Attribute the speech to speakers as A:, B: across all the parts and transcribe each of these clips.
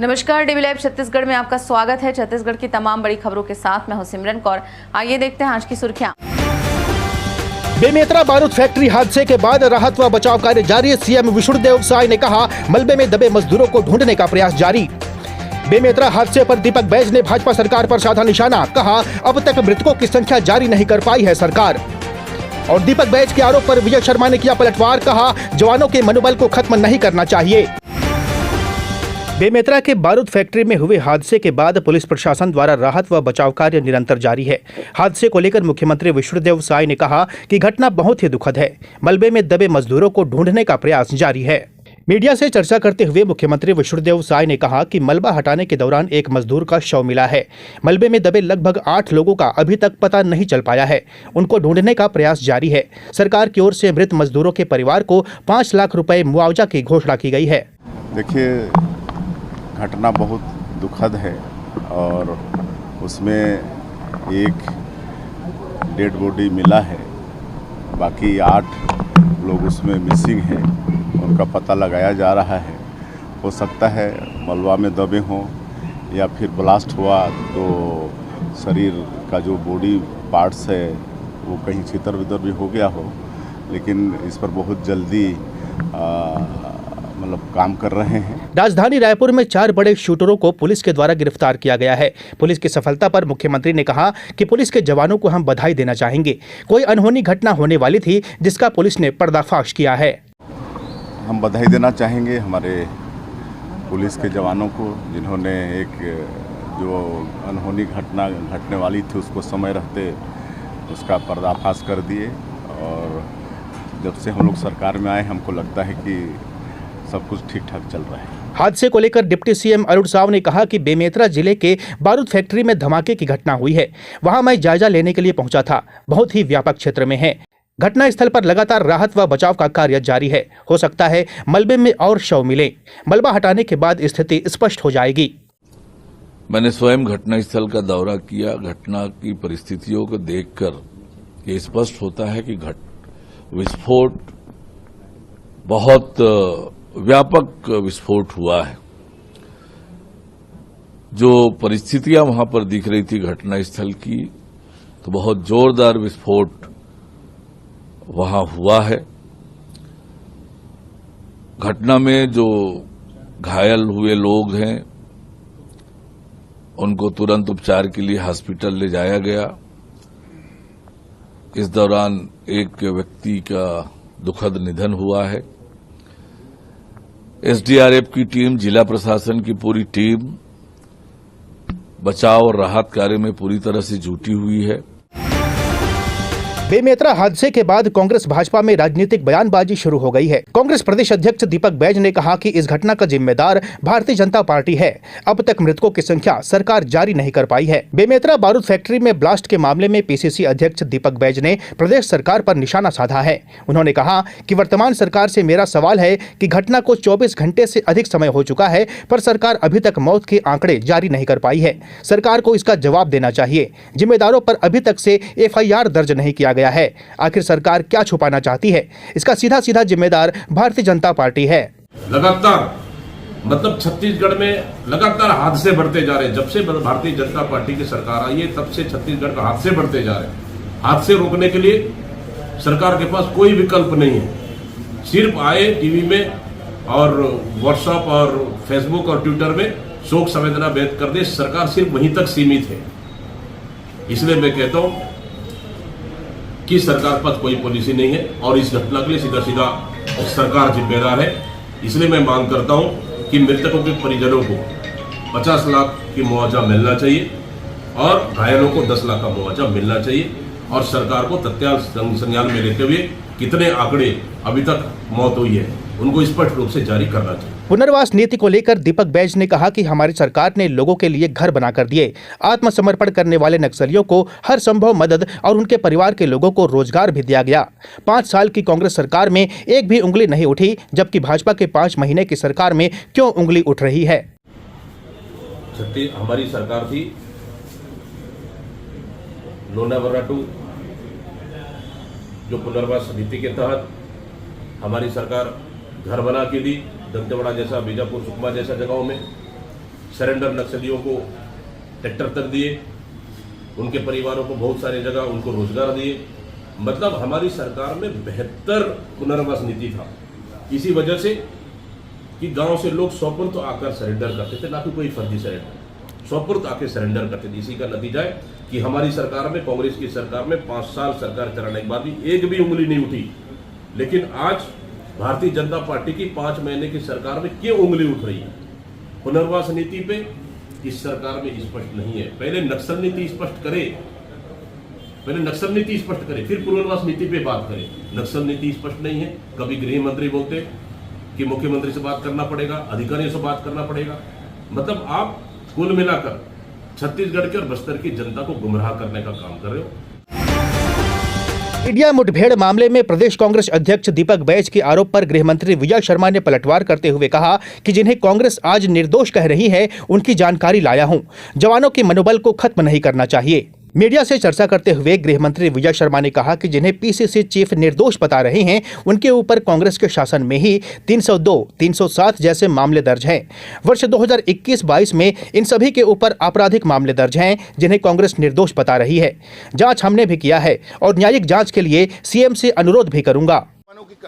A: नमस्कार, DV live Chhattisgarh में आपका स्वागत है। छत्तीसगढ़ की तमाम बड़ी खबरों के साथ मैं हूं सिमरन कौर। आइए देखते हैं आज की सुर्खियां।
B: बेमेतरा बारूद फैक्ट्री हादसे के बाद राहत व बचाव कार्य जारी। सीएम विष्णुदेव साय ने कहा, मलबे में दबे मजदूरों को ढूंढने का प्रयास जारी। बेमेतरा हादसे पर दीपक बैज ने भाजपा सरकार पर साधा निशाना। कहा, अब तक मृतकों की संख्या जारी नहीं कर पाई है सरकार। और दीपक बैज के आरोप पर विजय शर्मा ने किया पलटवार। कहा, जवानों के मनोबल को खत्म नहीं करना चाहिए। बेमेतरा के बारूद फैक्ट्री में हुए हादसे के बाद पुलिस प्रशासन द्वारा राहत व बचाव कार्य निरंतर जारी है। हादसे को लेकर मुख्यमंत्री विष्णुदेव साय ने कहा कि घटना बहुत ही दुखद है। मलबे में दबे मजदूरों को ढूंढने का प्रयास जारी है। मीडिया से चर्चा करते हुए मुख्यमंत्री विष्णुदेव साय ने कहा कि मलबा हटाने के दौरान एक मजदूर का शव मिला है। मलबे में दबे लगभग 8 लोगों का अभी तक पता नहीं चल पाया है। उनको ढूंढने का प्रयास जारी है। सरकार की ओर से मृत मजदूरों के परिवार को 5 लाख रुपए मुआवजा की घोषणा की गई है।
C: देखिए, घटना बहुत दुखद है और उसमें एक डेड बॉडी मिला है, बाकी 8 लोग उसमें मिसिंग हैं। उनका पता लगाया जा रहा है। हो सकता है मलबा में दबे हों या फिर ब्लास्ट हुआ तो शरीर का जो बॉडी पार्ट्स है वो कहीं छितर वितर भी हो गया हो, लेकिन इस पर बहुत जल्दी काम कर रहे हैं।
B: राजधानी रायपुर में 4 बड़े शूटरों को पुलिस के द्वारा गिरफ्तार किया गया है। पुलिस की सफलता पर मुख्यमंत्री ने कहा कि पुलिस के जवानों को हम बधाई देना चाहेंगे। कोई अनहोनी घटना होने वाली थी जिसका पुलिस ने पर्दाफाश किया है।
C: हम बधाई देना चाहेंगे हमारे पुलिस के जवानों को, जिन्होंने एक जो अनहोनी घटना घटने वाली थी उसको समय रहते उसका पर्दाफाश कर दिए। और जब से हम लोग सरकार में आए हमको लगता है कि सब कुछ ठीक ठाक चल रहा है।
B: हादसे को लेकर डिप्टी सीएम अरुण साव ने कहा कि बेमेतरा जिले के बारूद फैक्ट्री में धमाके की घटना हुई है। वहां मैं जायजा लेने के लिए पहुंचा था। बहुत ही व्यापक क्षेत्र में है। घटना स्थल पर लगातार राहत व बचाव का कार्य जारी है। हो सकता है मलबे में और शव मिले। मलबा हटाने के बाद स्थिति स्पष्ट हो जाएगी।
D: मैंने स्वयं घटनास्थल का दौरा किया। घटना की परिस्थितियों को देखकर ये स्पष्ट होता है कि विस्फोट बहुत व्यापक विस्फोट हुआ है। जो परिस्थितियां वहां पर दिख रही थी घटनास्थल की, तो बहुत जोरदार विस्फोट वहां हुआ है। घटना में जो घायल हुए लोग हैं उनको तुरंत उपचार के लिए हॉस्पिटल ले जाया गया। इस दौरान एक व्यक्ति का दुखद निधन हुआ है। एसडीआरएफ की टीम, जिला प्रशासन की पूरी टीम बचाव और राहत कार्य में पूरी तरह से जुटी हुई है।
B: बेमेतरा हादसे के बाद कांग्रेस भाजपा में राजनीतिक बयानबाजी शुरू हो गई है। कांग्रेस प्रदेश अध्यक्ष दीपक बैज ने कहा कि इस घटना का जिम्मेदार भारतीय जनता पार्टी है। अब तक मृतकों की संख्या सरकार जारी नहीं कर पाई है। बेमेतरा बारूद फैक्ट्री में ब्लास्ट के मामले में पीसीसी अध्यक्ष दीपक बैज ने प्रदेश सरकार पर निशाना साधा है। उन्होंने कहा कि वर्तमान सरकार से मेरा सवाल है कि घटना को 24 घंटे से अधिक समय हो चुका है, पर सरकार अभी तक मौत के आंकड़े जारी नहीं कर पाई है। सरकार को इसका जवाब देना चाहिए। जिम्मेदारों पर अभी तक से FIR दर्ज नहीं किया गया है। आखिर सरकार क्या छुपाना चाहती है? इसका सीधा सीधा जिम्मेदार भारतीय जनता पार्टी है।
E: लगातार छत्तीसगढ़ में लगातार हादसे बढ़ते जा रहे हैं। जब से भारतीय जनता पार्टी की सरकार आई है तब से छत्तीसगढ़ का हादसे बढ़ते जा रहे हैं। हादसे रोकने के लिए सरकार के पास कोई विकल्प नहीं है। सिर्फ आए टीवी में और व्हाट्सएप और फेसबुक और ट्विटर में शोक संवेदना व्यक्त कर दे। सरकार सिर्फ वहीं तक सीमित है। इसलिए मैं कहता हूं कि सरकार पर कोई पॉलिसी नहीं है और इस घटना के लिए सीधा सीधा सरकार जिम्मेदार है। इसलिए मैं मांग करता हूं कि मृतकों के परिजनों को 50 लाख की मुआवजा मिलना चाहिए और घायलों को 10 लाख का मुआवजा मिलना चाहिए। और सरकार को तत्काल संज्ञान में लेते हुए कितने आंकड़े अभी तक मौत हुई है उनको स्पष्ट रूप से जारी करना चाहिए।
B: पुनर्वास नीति को लेकर दीपक बैज ने कहा कि हमारी सरकार ने लोगों के लिए घर बनाकर दिए। आत्मसमर्पण करने वाले नक्सलियों को हर संभव मदद और उनके परिवार के लोगों को रोजगार भी दिया गया। 5 साल की कांग्रेस सरकार में एक भी उंगली नहीं उठी, जबकि भाजपा के 5 महीने की सरकार में क्यों उंगली उठ रही है?
E: हमारी सरकार थी लोनावाला टू, जो पुनर्वास नीति के तहत हमारी सरकार घर बना के दी। दंतेवाड़ा जैसा, बीजापुर, सुकमा जैसा जगहों में सरेंडर नक्सलियों को ट्रैक्टर तक दिए, उनके परिवारों को बहुत सारी जगह उनको रोजगार दिए। मतलब हमारी सरकार में बेहतर पुनर्वास नीति था। इसी वजह से कि गांव से लोग स्वपुर्त आकर सरेंडर करते थे, ना कि कोई फर्जी सरेंडर, स्वपुर्त आकर सरेंडर करते थे। इसी का नतीजा है कि हमारी सरकार में, कांग्रेस की सरकार में 5 साल सरकार चलाने के बाद भी एक भी उंगली नहीं उठी। लेकिन आज भारतीय जनता पार्टी की 5 महीने की सरकार में क्यों उंगली उठ रही है? पुनर्वास नीति पे इस सरकार में स्पष्ट नहीं है। पहले नक्सल नीति स्पष्ट करे, फिर पुनर्वास नीति पे बात करें। नक्सल नीति स्पष्ट नहीं है। कभी गृह मंत्री बोलते कि मुख्यमंत्री से बात करना पड़ेगा, अधिकारियों से बात करना पड़ेगा। मतलब आप कुल मिलाकर छत्तीसगढ़ के और बस्तर की जनता को गुमराह करने का काम कर रहे हो।
B: मीडिया मुठभेड़ मामले में प्रदेश कांग्रेस अध्यक्ष दीपक बैज के आरोप पर गृह मंत्री विजय शर्मा ने पलटवार करते हुए कहा कि जिन्हें कांग्रेस आज निर्दोष कह रही है, उनकी जानकारी लाया हूं। जवानों के मनोबल को खत्म नहीं करना चाहिए। मीडिया से चर्चा करते हुए गृह मंत्री विजय शर्मा ने कहा कि जिन्हें पीसीसी चीफ निर्दोष बता रहे हैं, उनके ऊपर कांग्रेस के शासन में ही 302, 307 जैसे मामले दर्ज हैं। वर्ष 2021-22 में इन सभी के ऊपर आपराधिक मामले दर्ज हैं, जिन्हें कांग्रेस निर्दोष बता रही है। जांच हमने भी किया है और न्यायिक जांच के लिए सीएम से अनुरोध भी करूंगा।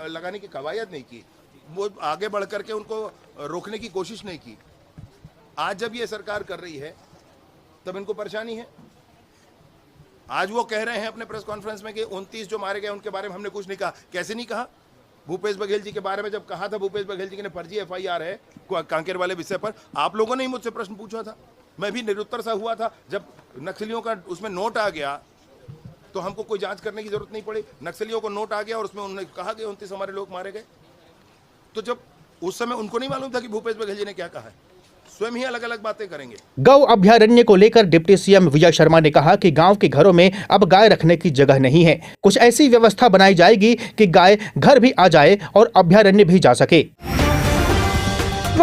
F: लगाने की कवायद नहीं की, वो आगे बढ़ करके उनको रोकने की कोशिश नहीं की। आज जब ये सरकार कर रही है तब इनको परेशानी है। आज वो कह रहे हैं अपने प्रेस कॉन्फ्रेंस में कि 29 जो मारे गए उनके बारे में हमने कुछ नहीं कहा। कैसे नहीं कहा? भूपेश बघेल जी के बारे में जब कहा था, भूपेश बघेल जी ने फर्जी FIR है कांकेर वाले विषय पर, आप लोगों ने ही मुझसे प्रश्न पूछा था, मैं भी निरुत्तर सा हुआ था। जब नक्सलियों का उसमें नोट आ गया तो हमको कोई जांच करने की जरूरत नहीं पड़ी। नक्सलियों को नोट आ गया और उसमें उन्होंने कहा कि 29 हमारे लोग मारे गए। तो जब उस समय उनको नहीं मालूम था कि भूपेश बघेल जी ने क्या कहा है। स्वयं ही अलग अलग बातें करेंगे।
B: गौ अभ्यारण्य को लेकर डिप्टी सीएम विजय शर्मा ने कहा कि गांव के घरों में अब गाय रखने की जगह नहीं है। कुछ ऐसी व्यवस्था बनाई जाएगी कि गाय घर भी आ जाए और अभ्यारण्य भी जा सके।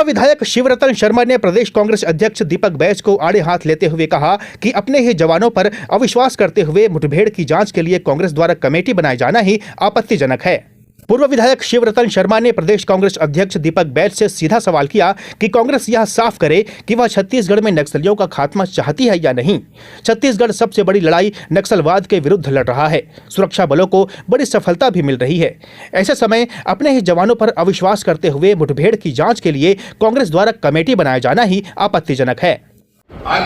B: विधायक शिवरतन शर्मा ने प्रदेश कांग्रेस अध्यक्ष दीपक बैज को आड़े हाथ लेते हुए कहा कि अपने ही जवानों पर अविश्वास करते हुए मुठभेड़ की जांच के लिए कांग्रेस द्वारा कमेटी बनाए जाना ही आपत्तिजनक है। पूर्व विधायक शिवरतन शर्मा ने प्रदेश कांग्रेस अध्यक्ष दीपक बैज से सीधा सवाल किया कि कांग्रेस यह साफ करे कि वह छत्तीसगढ़ में नक्सलियों का खात्मा चाहती है या नहीं। छत्तीसगढ़ सबसे बड़ी लड़ाई नक्सलवाद के विरुद्ध लड़ रहा है। सुरक्षा बलों को बड़ी सफलता भी मिल रही है। ऐसे समय अपने ही जवानों पर अविश्वास करते हुए मुठभेड़ की जांच के लिए कांग्रेस द्वारा कमेटी बनाया जाना ही आपत्तिजनक है।
G: आज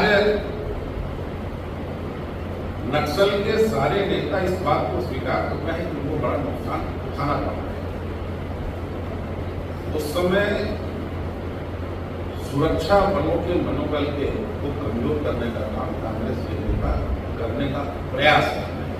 G: नक्सल के सारे नेता इस बात को स्वीकार कर रहे हैं कि उनको बड़ा नुकसान उठाना पड़ा। उस समय सुरक्षा बलों के मनोबल के को कमजोर करने का काम कांग्रेस के नेता करने का प्रयास कर रहे हैं।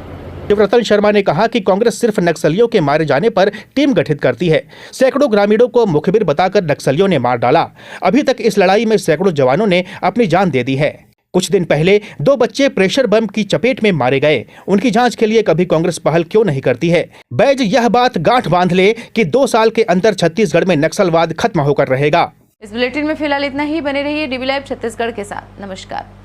B: शिवरतन शर्मा ने कहा कि कांग्रेस सिर्फ नक्सलियों के मारे जाने पर टीम गठित करती है। सैकड़ों ग्रामीणों को मुखबिर बताकर नक्सलियों ने मार डाला। अभी तक इस लड़ाई में सैकड़ों जवानों ने अपनी जान दे दी है। कुछ दिन पहले 2 बच्चे प्रेशर बम की चपेट में मारे गए। उनकी जांच के लिए कभी कांग्रेस पहल क्यों नहीं करती है? बैज यह बात गांठ बांध ले कि 2 साल के अंदर छत्तीसगढ़ में नक्सलवाद खत्म होकर रहेगा।
A: इस बुलेटिन में फिलहाल इतना ही। बने रहिए DV Live छत्तीसगढ़ के साथ। नमस्कार।